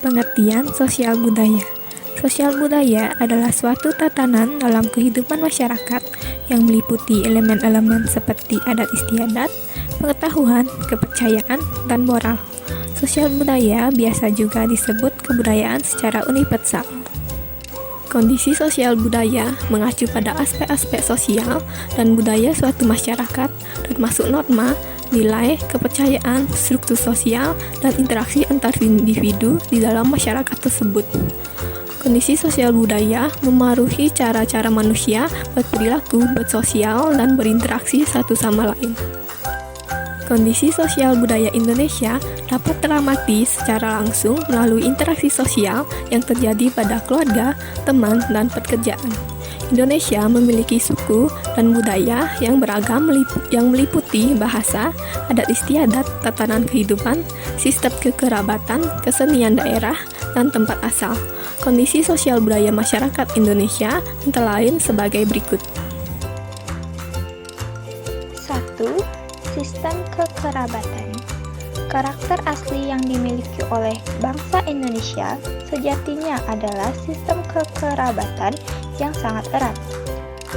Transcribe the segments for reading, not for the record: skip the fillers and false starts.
Pengertian sosial budaya. Sosial budaya adalah suatu tatanan dalam kehidupan masyarakat yang meliputi elemen-elemen seperti adat istiadat, pengetahuan, kepercayaan, dan moral. Sosial budaya biasa juga disebut kebudayaan secara universal. Kondisi sosial budaya mengacu pada aspek-aspek sosial dan budaya suatu masyarakat, termasuk norma, nilai, kepercayaan, struktur sosial, dan interaksi antar individu di dalam masyarakat tersebut. Kondisi sosial budaya memengaruhi cara-cara manusia berperilaku, bersosial, dan berinteraksi satu sama lain. Kondisi sosial budaya Indonesia dapat teramati secara langsung melalui interaksi sosial yang terjadi pada keluarga, teman, dan pekerjaan. Indonesia memiliki suku dan budaya yang beragam yang meliputi bahasa, adat istiadat, tatanan kehidupan, sistem kekerabatan, kesenian daerah, dan tempat asal. Kondisi sosial budaya masyarakat Indonesia antara lain sebagai berikut. 1. Sistem kekerabatan. Karakter asli yang dimiliki oleh bangsa Indonesia sejatinya adalah sistem kekerabatan yang sangat erat.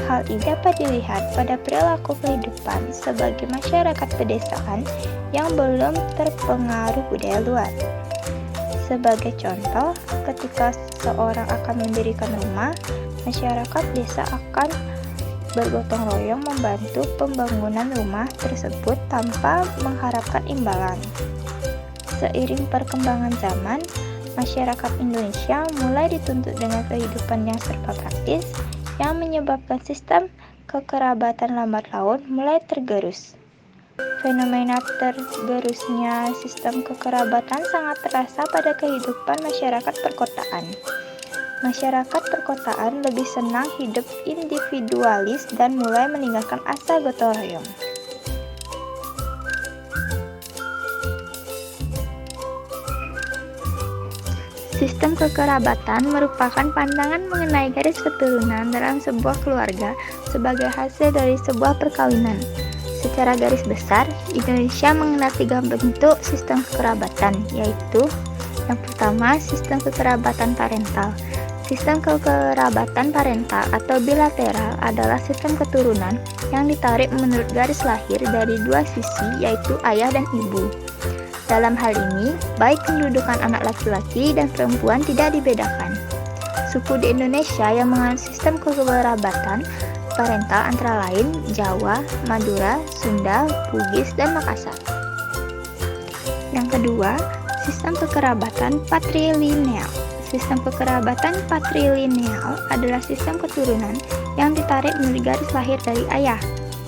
Hal ini dapat dilihat pada perilaku kehidupan sebagai masyarakat pedesaan yang belum terpengaruh budaya luar. Sebagai contoh, ketika seorang akan mendirikan rumah, masyarakat desa akan bergotong royong membantu pembangunan rumah tersebut tanpa mengharapkan imbalan. Seiring perkembangan zaman, masyarakat Indonesia mulai dituntut dengan kehidupan yang serba praktis yang menyebabkan sistem kekerabatan lambat laun mulai tergerus. Fenomena tergerusnya sistem kekerabatan sangat terasa pada kehidupan masyarakat perkotaan. Masyarakat perkotaan lebih senang hidup individualis dan mulai meninggalkan asa gotong royong. Sistem kekerabatan merupakan pandangan mengenai garis keturunan dalam sebuah keluarga sebagai hasil dari sebuah perkawinan. Secara garis besar, Indonesia mengenal 3 bentuk sistem kekerabatan, yaitu yang pertama, sistem kekerabatan parental. Sistem kekerabatan parental atau bilateral adalah sistem keturunan yang ditarik menurut garis lahir dari dua sisi, yaitu ayah dan ibu. Dalam hal ini, baik kedudukan anak laki-laki dan perempuan tidak dibedakan. Suku di Indonesia yang menganut sistem kekerabatan parental antara lain Jawa, Madura, Sunda, Bugis, dan Makassar. Yang kedua, sistem kekerabatan patrilineal. Sistem kekerabatan patrilineal adalah sistem keturunan yang ditarik menurut garis lahir dari ayah.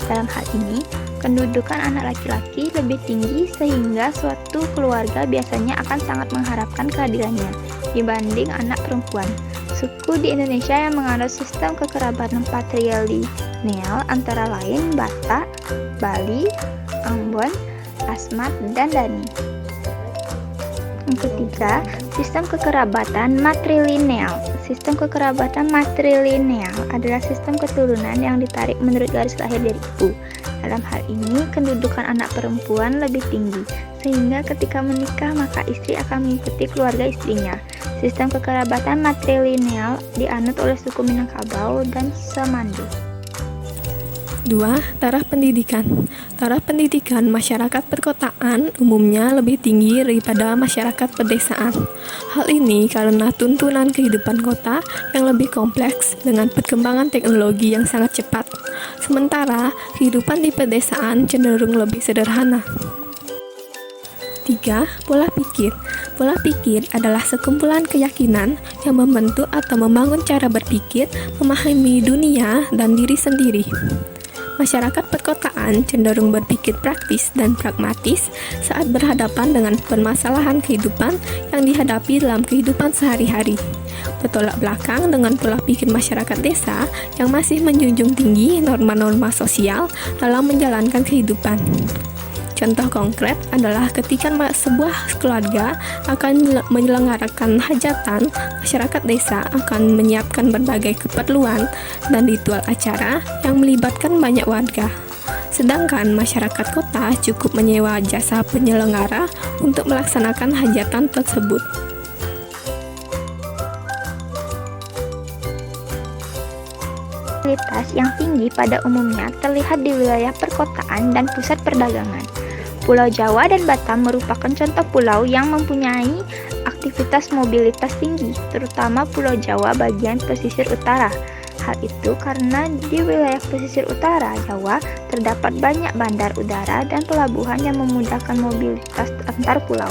Dalam hal ini, kedudukan anak laki-laki lebih tinggi sehingga suatu keluarga biasanya akan sangat mengharapkan kehadirannya dibanding anak perempuan. Suku di Indonesia yang menganut sistem kekerabatan patrilineal antara lain Batak, Bali, Ambon, Asmat, dan Dani. Yang ketiga, sistem kekerabatan matrilineal. Sistem kekerabatan matrilineal adalah sistem keturunan yang ditarik menurut garis lahir dari ibu. Dalam hal ini, kedudukan anak perempuan lebih tinggi, sehingga ketika menikah maka istri akan mengikuti keluarga istrinya. Sistem kekerabatan matrilineal dianut oleh suku Minangkabau dan Semando. 2. Taraf pendidikan. Taraf pendidikan masyarakat perkotaan umumnya lebih tinggi daripada masyarakat pedesaan. Hal ini karena tuntunan kehidupan kota yang lebih kompleks dengan perkembangan teknologi yang sangat cepat. Sementara, kehidupan di pedesaan cenderung lebih sederhana. 3. Pola pikir. Pola pikir adalah sekumpulan keyakinan yang membentuk atau membangun cara berpikir, memahami dunia dan diri sendiri. Masyarakat perkotaan cenderung berpikir praktis dan pragmatis saat berhadapan dengan permasalahan kehidupan yang dihadapi dalam kehidupan sehari-hari. Bertolak belakang dengan pola pikir masyarakat desa yang masih menjunjung tinggi norma-norma sosial dalam menjalankan kehidupan. Contoh konkret adalah ketika sebuah keluarga akan menyelenggarakan hajatan, masyarakat desa akan menyiapkan berbagai keperluan dan ritual acara yang melibatkan banyak warga. Sedangkan masyarakat kota cukup menyewa jasa penyelenggara untuk melaksanakan hajatan tersebut. Mobilitas yang tinggi pada umumnya terlihat di wilayah perkotaan dan pusat perdagangan. Pulau Jawa dan Batam merupakan contoh pulau yang mempunyai aktivitas mobilitas tinggi, terutama Pulau Jawa bagian pesisir utara. Hal itu karena di wilayah pesisir utara Jawa terdapat banyak bandar udara dan pelabuhan yang memudahkan mobilitas antar pulau.